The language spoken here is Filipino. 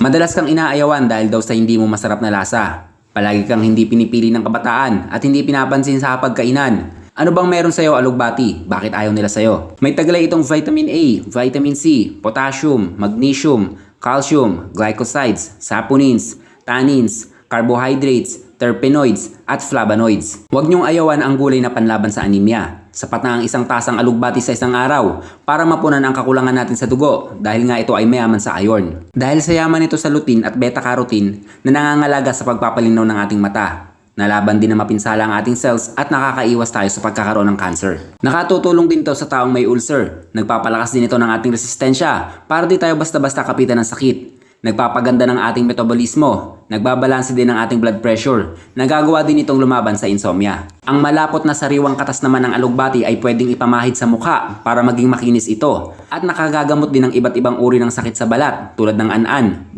Madalas kang inaayawan dahil daw sa hindi mo masarap na lasa. Palagi kang hindi pinipili ng kabataan at hindi pinapansin sa pagkainan. Ano bang meron sa'yo, alugbati? Bakit ayaw nila sa'yo? May taglay itong vitamin A, vitamin C, potassium, magnesium, calcium, glycosides, saponins, tannins, carbohydrates, terpenoids, at flavonoids. Huwag niyong ayawan ang gulay na panlaban sa anemia. Sapat na ang isang tasang alugbati sa isang araw para mapunan ang kakulangan natin sa dugo dahil nga ito ay mayaman sa iron. Dahil sa yaman ito sa lutein at beta-carotene na nangangalaga sa pagpapalinaw ng ating mata. Nalaban din na mapinsala ang ating cells at nakakaiwas tayo sa pagkakaroon ng cancer. Nakatutulong din ito sa taong may ulcer. Nagpapalakas din ito ng ating resistensya para di tayo basta-basta kapitan ng sakit. Nagpapaganda ng ating metabolismo, nagbabalanse din ng ating blood pressure, nagagawa din itong lumaban sa insomnia. Ang malapot na sariwang katas naman ng alugbati ay pwedeng ipamahid sa mukha para maging makinis ito at nakagagamot din ng iba't ibang uri ng sakit sa balat tulad ng an-an,